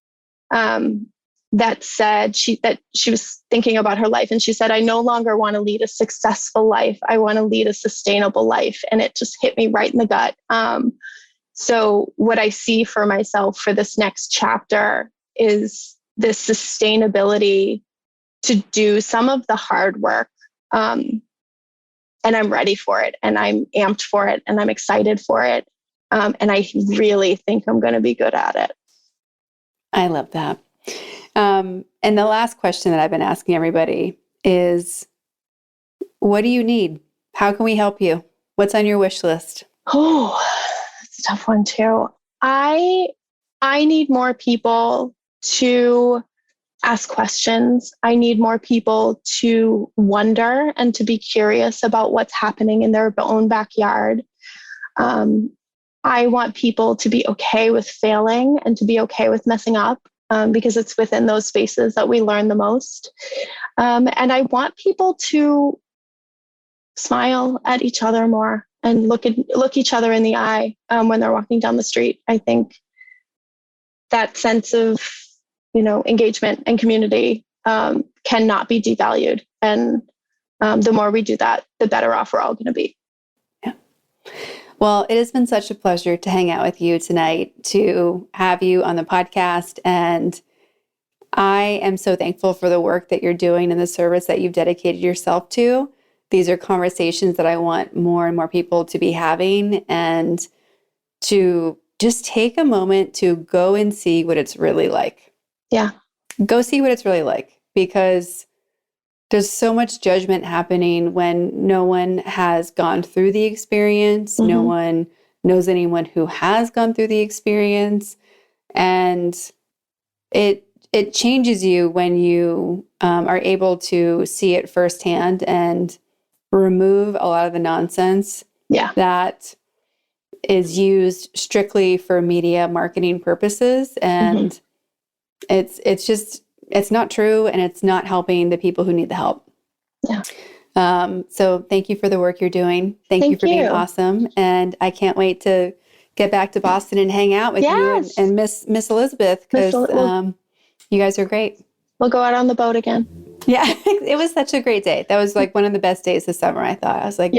that said she was thinking about her life, and she said, "I no longer want to lead a successful life. I want to lead a sustainable life." And it just hit me right in the gut. So what I see for myself for this next chapter is this sustainability to do some of the hard work. And I'm ready for it, and I'm amped for it, and I'm excited for it. And I really think I'm going to be good at it. I love that. And the last question that I've been asking everybody is, what do you need? How can we help you? What's on your wish list? Oh, that's a tough one too. I need more people to ask questions. I need more people to wonder and to be curious about what's happening in their own backyard. I want people to be okay with failing and to be okay with messing up, because it's within those spaces that we learn the most. And I want people to smile at each other more and look each other in the eye when they're walking down the street. I think that sense of engagement and community cannot be devalued. And the more we do that, the better off we're all going to be. Yeah. Well, it has been such a pleasure to hang out with you tonight, to have you on the podcast. And I am so thankful for the work that you're doing and the service that you've dedicated yourself to. These are conversations that I want more and more people to be having, and to just take a moment to go and see what it's really like. Yeah. Go see what it's really like, because there's so much judgment happening when no one has gone through the experience. Mm-hmm. No one knows anyone who has gone through the experience. And it changes you when you are able to see it firsthand and remove a lot of the nonsense that is used strictly for media marketing purposes. And mm-hmm. It's not true, and it's not helping the people who need the help. Yeah. So thank you for the work you're doing. Thank you for being awesome. And I can't wait to get back to Boston and hang out with you and Miss Elizabeth, because you guys are great. We'll go out on the boat again. Yeah. It was such a great day. That was like one of the best days this summer, I thought. I was like,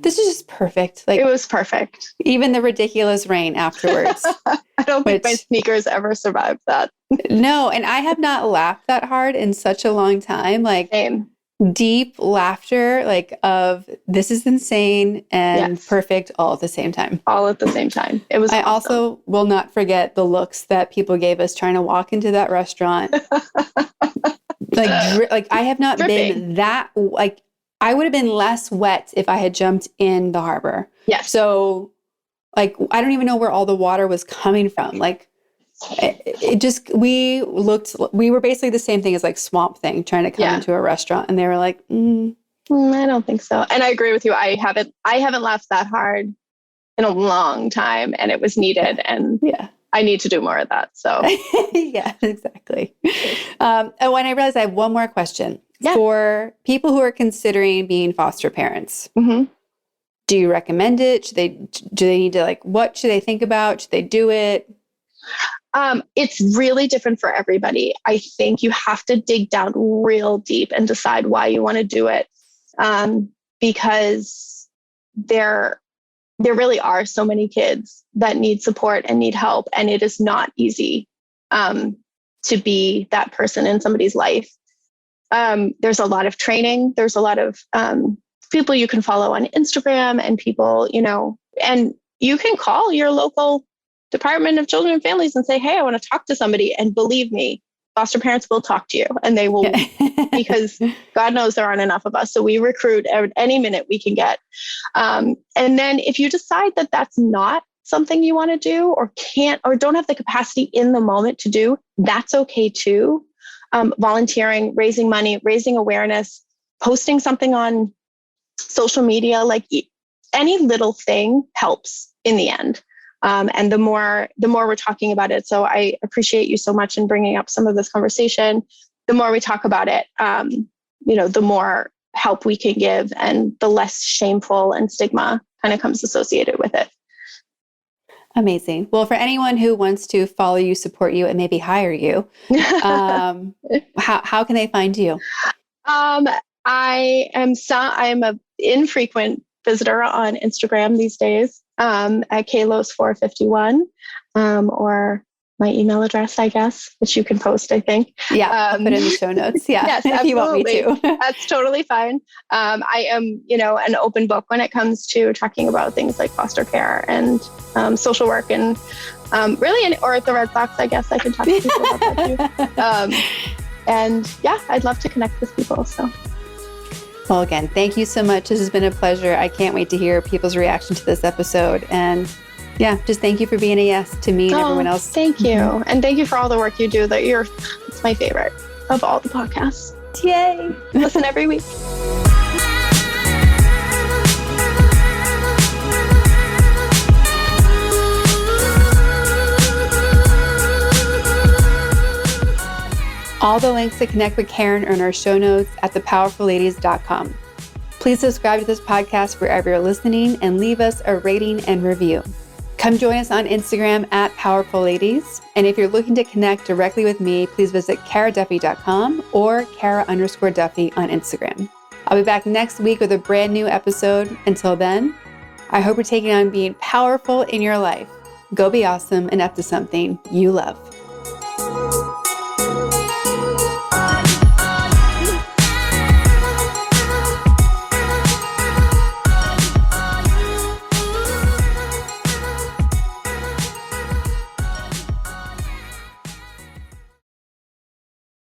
this is just perfect. Like, it was perfect. Even the ridiculous rain afterwards. I don't think my sneakers ever survived that. No, and I have not laughed that hard in such a long time. Like, same. Deep laughter, like, of this is insane and perfect all at the same time. All at the same time. It was awesome. Also will not forget the looks that people gave us trying to walk into that restaurant. like I have not been that, like, I would have been less wet if I had jumped in the harbor. Yes. So, like, I don't even know where all the water was coming from. Like, we were basically the same thing as like Swamp Thing trying to come into a restaurant, and they were like, I don't think so. And I agree with you. I haven't laughed that hard in a long time, and it was needed. And I need to do more of that. So yeah, exactly. And when I realized I have one more question for people who are considering being foster parents. Mm-hmm. Do you recommend it? Do they need to, like, what should they think about? Should they do it? It's really different for everybody. I think you have to dig down real deep and decide why you want to do it. Because there really are so many kids that need support and need help. And it is not easy, to be that person in somebody's life. There's a lot of training. There's a lot of, people you can follow on Instagram, and people, and you can call your local Department of Children and Families and say, hey, I want to talk to somebody. And believe me, foster parents will talk to you, and they will, because God knows there aren't enough of us. So we recruit at any minute we can get. And then if you decide that that's not something you want to do, or can't, or don't have the capacity in the moment to do, that's okay too. Volunteering, raising money, raising awareness, posting something on social media, like any little thing helps in the end. And the more we're talking about it. So I appreciate you so much in bringing up some of this conversation. The more we talk about it, the more help we can give, and the less shameful and stigma kind of comes associated with it. Amazing. Well, for anyone who wants to follow you, support you, and maybe hire you, how can they find you? I am a infrequent visitor on Instagram these days, at KLOS451, or my email address, I guess, which you can post, I think. Yeah, I'll put it in the show notes. Yeah, yes, if you want me to. That's totally fine. I am, an open book when it comes to talking about things like foster care and social work, and really, or at the Red Sox, I guess I can talk to people about that too. And yeah, I'd love to connect with people. So. Well, again, thank you so much. This has been a pleasure. I can't wait to hear people's reaction to this episode. And yeah, just thank you for being a yes to me and everyone else. Thank you. And thank you for all the work you do. It's my favorite of all the podcasts. Yay. Listen every week. All the links to connect with Karen are in our show notes at thepowerfulladies.com. Please subscribe to this podcast wherever you're listening and leave us a rating and review. Come join us on Instagram at PowerfulLadies. And if you're looking to connect directly with me, please visit karaduffy.com or Kara_Duffy on Instagram. I'll be back next week with a brand new episode. Until then, I hope you're taking on being powerful in your life. Go be awesome and up to something you love.